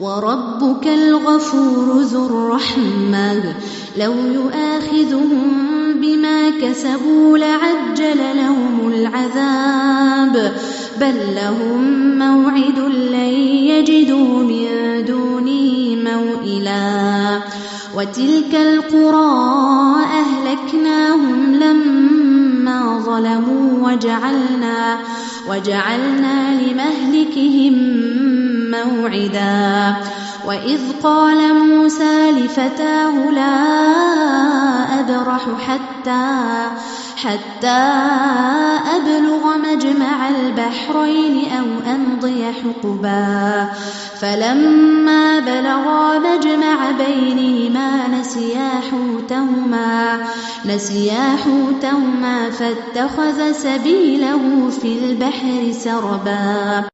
وربك الغفور ذو الرحمة لو يؤاخذهم بما كسبوا لعجل لهم العذاب بل لهم موعد لن يجدوا من دونه موئلا وتلك القرى أهلكناهم لما ظلموا وجعلنا لمهلكهم موعدا وإذ قال موسى لفتاه لا أبرح حتى أبلغ مجمع البحرين أو أمضي حقبا فلما بلغا مجمع بينهما نسيا حوتهما فاتخذ سبيله في البحر سربا